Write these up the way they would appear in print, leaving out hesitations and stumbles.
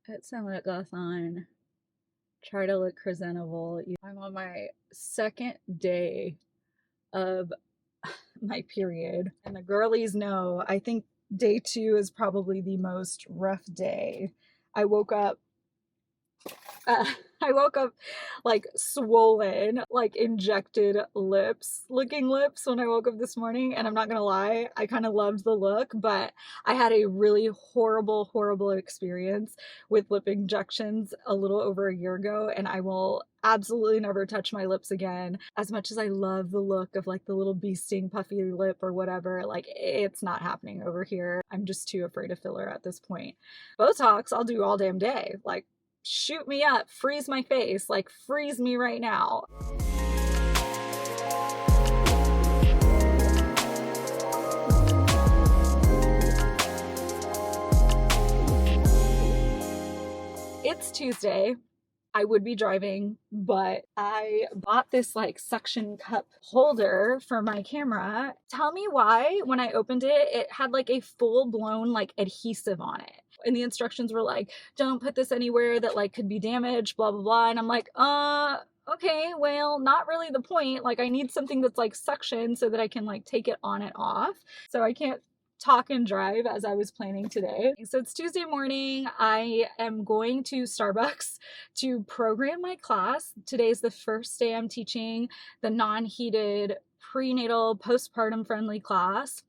Put some lip gloss on, try to look presentable. I'm on my second day of my period, and the girlies know I think day 2 is probably the most rough day. I woke up uh, I woke up like swollen, like injected lips, looking lips when I woke up this morning. And I'm not gonna lie, I kind of loved the look, but I had a really horrible, horrible experience with lip injections a little over a year ago. And I will absolutely never touch my lips again. As much as I love the look of like the little bee sting puffy lip or whatever, like it's not happening over here. I'm just too afraid of filler at this point. Botox, I'll do all damn day. Like, shoot me up, freeze my face, like freeze me right now. It's Tuesday. I would be driving, but I bought this like suction cup holder for my camera. Tell me why when I opened it, it had like a full blown like adhesive on it. And the instructions were like, don't put this anywhere that like could be damaged, blah, blah, blah. And I'm like, okay, well, not really the point. Like I need something that's like suction so that I can like take it on and off. So I can't talk and drive as I was planning today. So it's Tuesday morning. I am going to Starbucks to program my class. Today's the first day I'm teaching the non-heated prenatal postpartum friendly class.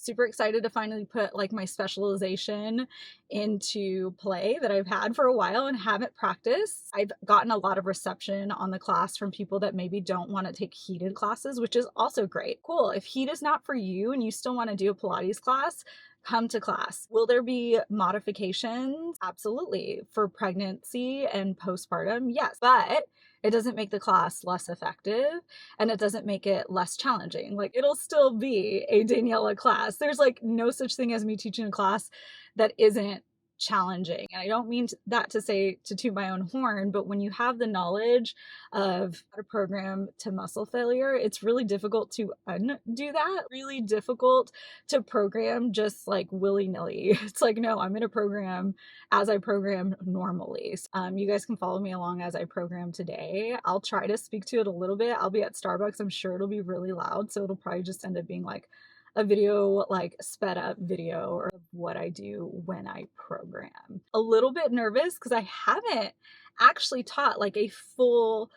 Super excited to finally put like my specialization into play that I've had for a while and haven't practiced. I've gotten a lot of reception on the class from people that maybe don't want to take heated classes, which is also great. Cool. If heat is not for you and you still want to do a Pilates class, come to class. Will there be modifications? Absolutely. For pregnancy and postpartum, yes. But it doesn't make the class less effective and it doesn't make it less challenging. Like it'll still be a Daniela class. There's like no such thing as me teaching a class that isn't challenging. And I don't mean that to say to toot my own horn, but when you have the knowledge of how to program to muscle failure, it's really difficult to undo that. Really difficult to program just like willy-nilly. It's like, no, I'm going to program as I program normally. You guys can follow me along as I program today. I'll try to speak to it a little bit. I'll be at Starbucks. I'm sure it'll be really loud. So it'll probably just end up being like a video, like sped up video or what I do when I program. A little bit nervous because I haven't actually taught like a full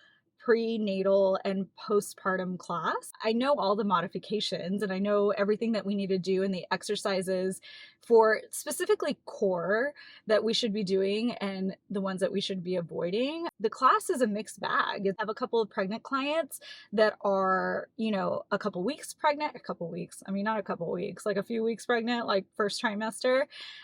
prenatal and postpartum class. I know all the modifications and I know everything that we need to do and the exercises for specifically core that we should be doing and the ones that we should be avoiding. The class is a mixed bag. I have a couple of pregnant clients that are, a couple weeks pregnant, not a couple weeks, like a few weeks pregnant, like first trimester.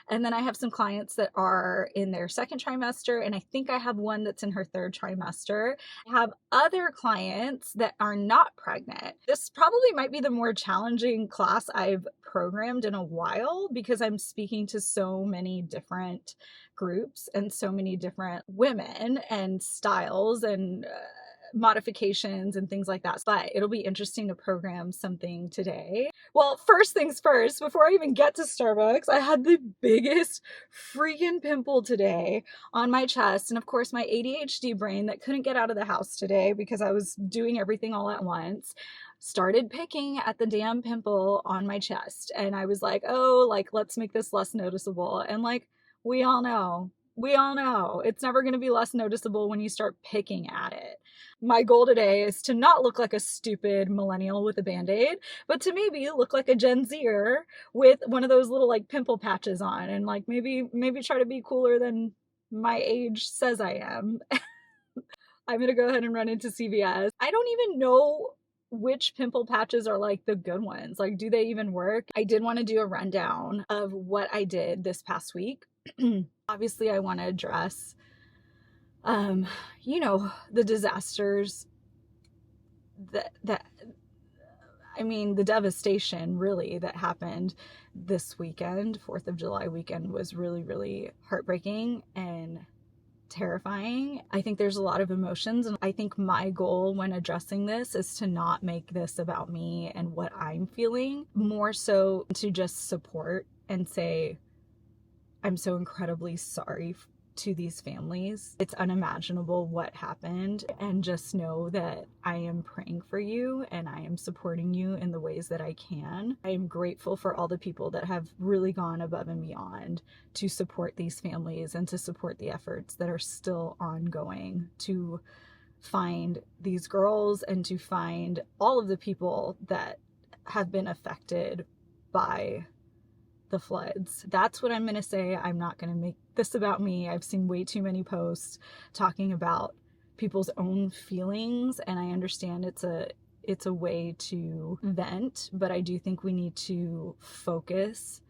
And then I have some clients that are in their second trimester. And I think I have one that's in her third trimester. I have other clients that are not pregnant. This probably might be the more challenging class I've programmed in a while because I'm speaking to so many different groups and so many different women and styles and modifications and things like that. But it'll be interesting to program something today. Well, first things first, before I even get to Starbucks, I had the biggest freaking pimple today on my chest. And of course, my ADHD brain that couldn't get out of the house today because I was doing everything all at once started picking at the damn pimple on my chest. And I was like, oh, like, let's make this less noticeable. And like, we all know it's never going to be less noticeable when you start picking at it. My goal today is to not look like a stupid millennial with a band-aid, but to maybe look like a Gen Zer with one of those little like pimple patches on and like maybe try to be cooler than my age says I am. I'm going to go ahead and run into CVS. I don't even know which pimple patches are like the good ones. Like, do they even work? I did want to do a rundown of what I did this past week. Obviously, I want to address, the disasters the devastation really that happened this weekend. 4th of July weekend was really, really heartbreaking and terrifying. I think there's a lot of emotions, and I think my goal when addressing this is to not make this about me and what I'm feeling, more so to just support and say, I'm so incredibly sorry to these families. It's unimaginable what happened, and just know that I am praying for you and I am supporting you in the ways that I can. I am grateful for all the people that have really gone above and beyond to support these families and to support the efforts that are still ongoing to find these girls and to find all of the people that have been affected by the floods. That's what I'm going to say. I'm not going to make this about me. I've seen way too many posts talking about people's own feelings, and I understand it's a way to vent, but I do think we need to focus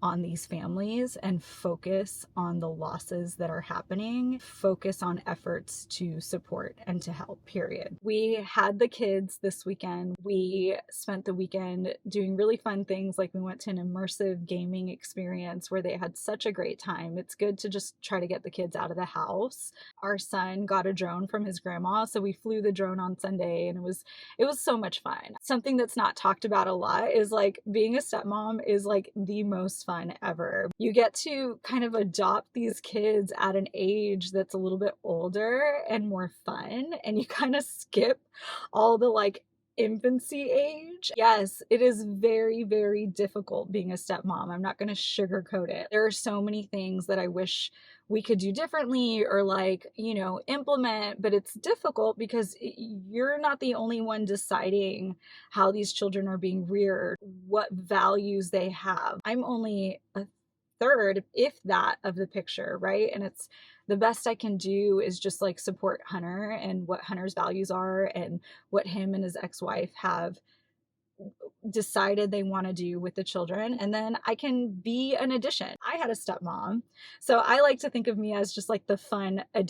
on these families and focus on the losses that are happening, focus on efforts to support and to help, period. We had the kids this weekend. We spent the weekend doing really fun things, like we went to an immersive gaming experience where they had such a great time. It's good to just try to get the kids out of the house. Our son got a drone from his grandma, so we flew the drone on Sunday, and it was so much fun. Something that's not talked about a lot is like being a stepmom is like the most fun ever. You get to kind of adopt these kids at an age that's a little bit older and more fun, and you kind of skip all the like infancy age. Yes, it is very, very difficult being a stepmom. I'm not going to sugarcoat it. There are so many things that I wish we could do differently or like, implement, but it's difficult because you're not the only one deciding how these children are being reared, what values they have. I'm only a third, if that, of the picture, right? And it's the best I can do is just like support Hunter and what Hunter's values are and what him and his ex-wife have decided they want to do with the children, and then I can be an addition. I had a stepmom, so I like to think of me as just like the fun and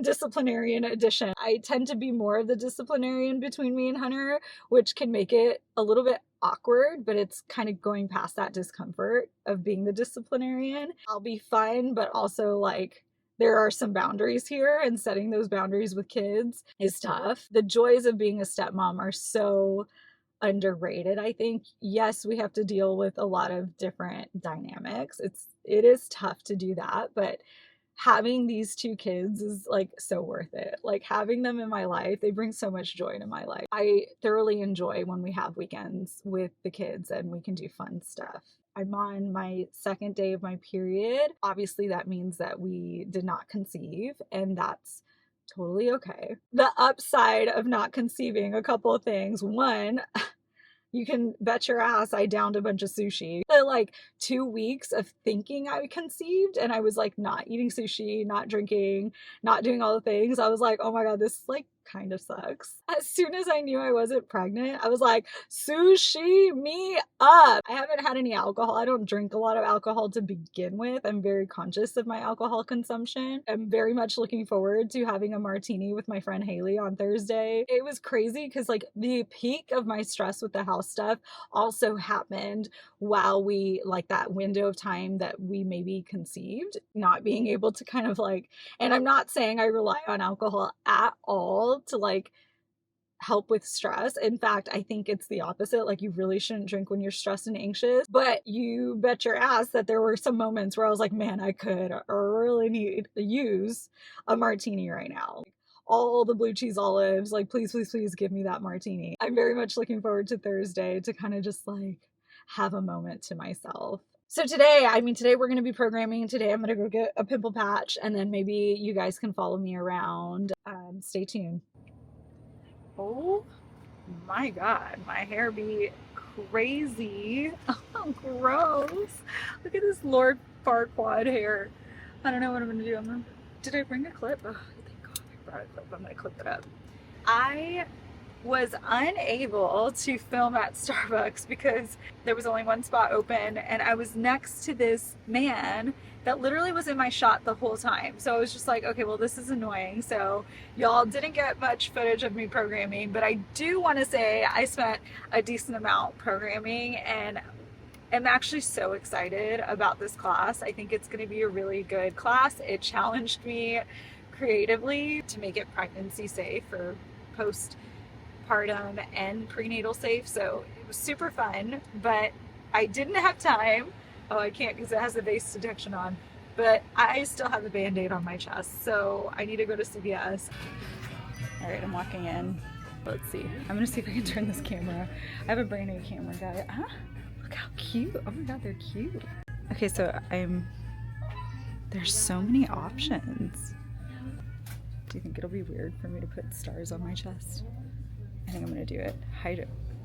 disciplinarian addition. I tend to be more of the disciplinarian between me and Hunter, which can make it a little bit awkward, but it's kind of going past that discomfort of being the disciplinarian. I'll be fun, but also like there are some boundaries here, and setting those boundaries with kids is tough. The joys of being a stepmom are so underrated, I think. Yes, we have to deal with a lot of different dynamics. It is tough to do that, but having these two kids is like so worth it. Like having them in my life, they bring so much joy to my life. I thoroughly enjoy when we have weekends with the kids and we can do fun stuff. I'm on my second day of my period. Obviously, that means that we did not conceive, and that's totally okay. The upside of not conceiving, a couple of things. One, you can bet your ass I downed a bunch of sushi. The like 2 weeks of thinking I conceived, and I was like not eating sushi, not drinking, not doing all the things. I was like, oh my God, this like kind of sucks. As soon as I knew I wasn't pregnant, I was like, sushi me up. I haven't had any alcohol. I don't drink a lot of alcohol to begin with. I'm very conscious of my alcohol consumption. I'm very much looking forward to having a martini with my friend Haley on Thursday. It was crazy because like the peak of my stress with the house stuff also happened while we like that window of time that we maybe conceived, not being able to kind of like, and I'm not saying I rely on alcohol at all to like help with stress. In fact, I think it's the opposite. Like you really shouldn't drink when you're stressed and anxious, but you bet your ass that there were some moments where I was like, man, I could really use a martini right now. All the blue cheese olives, like please, please, please give me that martini. I'm very much looking forward to Thursday to kind of just like have a moment to myself. So today we're going to be programming. Today I'm going to go get a pimple patch, and then maybe you guys can follow me around. Stay tuned. Oh my God, my hair be crazy. Oh, gross. Look at this Lord Farquaad hair. I don't know what I'm going to do. Did I bring a clip? Oh, thank God I brought a clip. I'm going to clip it up. I was unable to film at Starbucks because there was only one spot open, and I was next to this man that literally was in my shot the whole time. So I was just like, okay, well, this is annoying. So y'all didn't get much footage of me programming, but I do want to say I spent a decent amount programming, and I'm actually so excited about this class. I think it's going to be a really good class. It challenged me creatively to make it pregnancy safe or postpartum and prenatal safe. So it was super fun, but I didn't have time. Oh, I can't because it has the base detection on. but I still have a band-aid on my chest, so I need to go to CVS. All right, I'm walking in. Let's see. I'm gonna see if I can turn this camera. I have a brand new camera, guy. Ah, look how cute. Oh my God, they're cute. Okay, so there's so many options. Do you think it'll be weird for me to put stars on my chest? I think I'm gonna do it.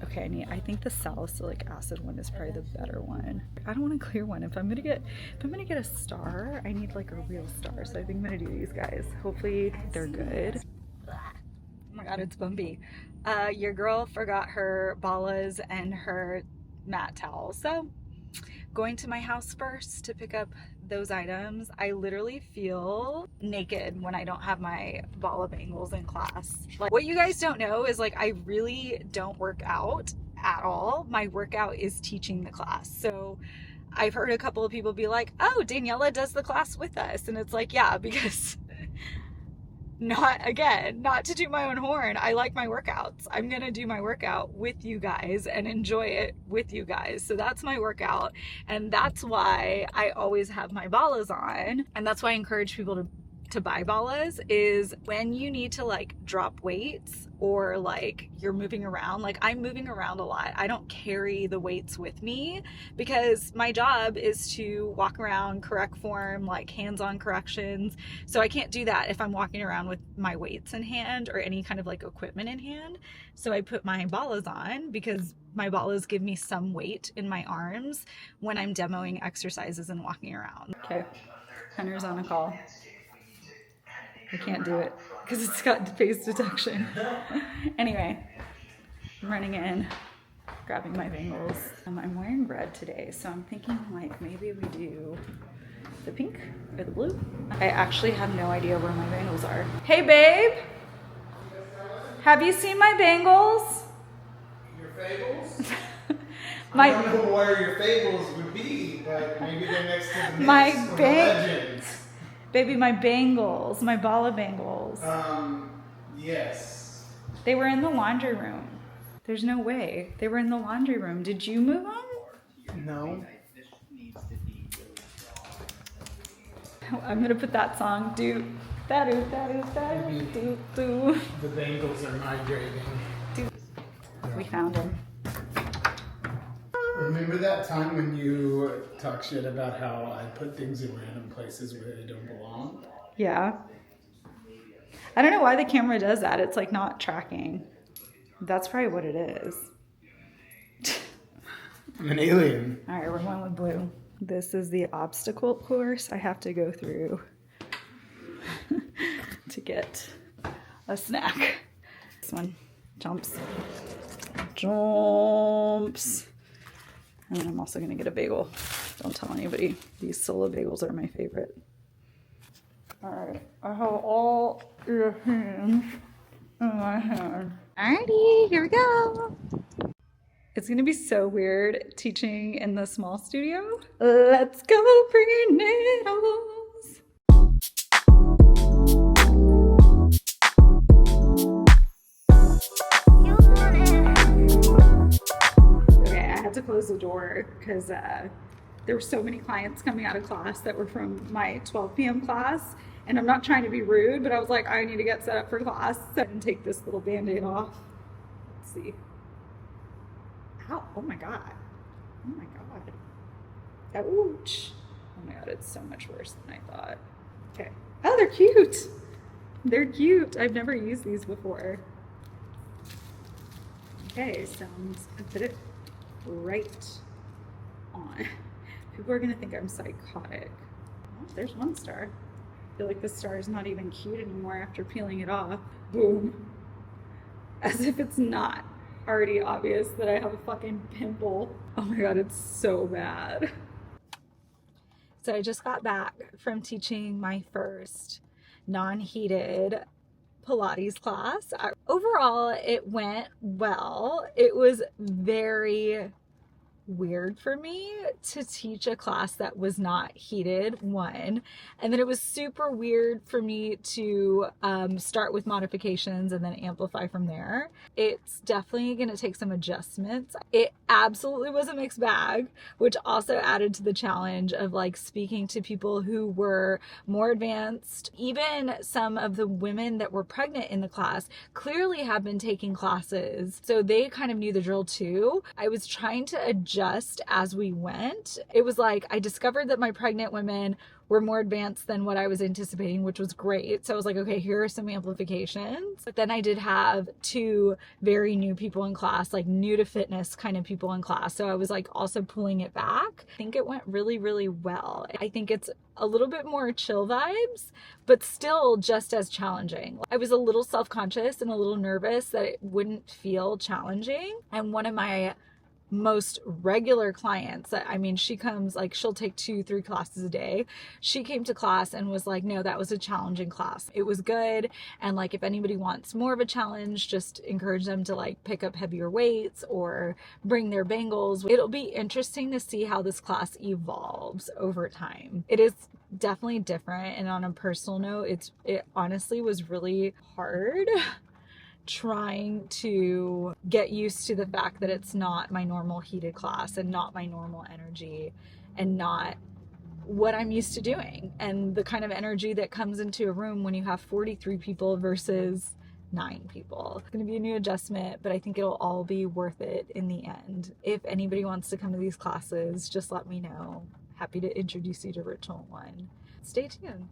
Okay, I think the salicylic acid one is probably the better one. I don't want a clear one. If I'm gonna get a star, I need like a real star. So I think I'm gonna do these guys. Hopefully they're good. Oh my God, it's bumpy. Your girl forgot her ballas and her mat towel. So going to my house first to pick up those items. I literally feel naked when I don't have my ball of bangles in class. Like, what you guys don't know is like I really don't work out at all. My workout is teaching the class. So I've heard a couple of people be like, oh, Daniela does the class with us. And it's like, yeah, because not to do my own horn. I like my workouts. I'm going to do my workout with you guys and enjoy it with you guys. So that's my workout. And that's why I always have my ballas on. And that's why I encourage people to buy ballas, is when you need to like drop weights or like you're moving around. Like I'm moving around a lot. I don't carry the weights with me because my job is to walk around, correct form, like hands-on corrections. So I can't do that if I'm walking around with my weights in hand or any kind of like equipment in hand. So I put my ballas on because my ballas give me some weight in my arms when I'm demoing exercises and walking around. Okay, Hunter's on a call. I can't do it because it's got face detection. Anyway, I'm running in, grabbing my bangles. I'm wearing red today, so I'm thinking like maybe we do the pink or the blue. I actually have no idea where my bangles are. Hey babe, have you seen my bangles? Your fables? I don't know where your fables would be, but maybe they're next to the myths or the legends. Baby, my bangles, my ball of bangles. Yes. They were in the laundry room. There's no way. They were in the laundry room. Did you move them? No. I'm gonna put that song. Do. The bangles are migrating. We found them. Remember that time when you talk shit about how I put things in random places where they don't belong? Yeah. I don't know why the camera does that. It's like not tracking. That's probably what it is. I'm an alien. All right, we're going with blue. This is the obstacle course I have to go through to get a snack. This one jumps. And then I'm also gonna get a bagel. Don't tell anybody. These solo bagels are my favorite. All right, I have all your hands in my hand. Alrighty, here we go. It's gonna be so weird teaching in the small studio. Let's go prenatals. To close the door because there were so many clients coming out of class that were from my 12 p.m. class, and I'm not trying to be rude, but I was like, I need to get set up for class, so I didn't take this little band-aid off. Let's see. Ow, oh my God. Oh my God. Ouch. Oh my God, it's so much worse than I thought. Okay. Oh, they're cute. They're cute. I've never used these before. Okay, so I'm just gonna put it right on. People are gonna think I'm psychotic. Oh, there's one star. I feel like this star is not even cute anymore after peeling it off. Boom. As if it's not already obvious that I have a fucking pimple. Oh my God, it's so bad. So I just got back from teaching my first non-heated Pilates class. Overall, it went well. It was very weird for me to teach a class that was not heated, one, and then it was super weird for me to start with modifications and then amplify from there. It's definitely going to take some adjustments. It absolutely was a mixed bag, which also added to the challenge of like speaking to people who were more advanced. Even some of the women that were pregnant in the class clearly have been taking classes, so they kind of knew the drill too. I was trying to adjust as we went. It was like I discovered that my pregnant women were more advanced than what I was anticipating, which was great. So I was like, okay, here are some amplifications. But then I did have two very new people in class, like new to fitness kind of people in class. So I was like also pulling it back. I think it went really, really well. I think it's a little bit more chill vibes, but still just as challenging. I was a little self-conscious and a little nervous that it wouldn't feel challenging. And one of my most regular clients, I mean, she comes, like, she'll take 2-3 classes a day. She came to class and was like, no, that was a challenging class. It was good. And like, if anybody wants more of a challenge, just encourage them to like pick up heavier weights or bring their bangles. It'll be interesting to see how this class evolves over time. It is definitely different. And on a personal note, it honestly was really hard trying to get used to the fact that it's not my normal heated class and not my normal energy and not what I'm used to doing, and the kind of energy that comes into a room when you have 43 people versus 9 people. It's going to be a new adjustment, but I think it'll all be worth it in the end. If anybody wants to come to these classes, just let me know. Happy to introduce you to Ritual One. Stay tuned.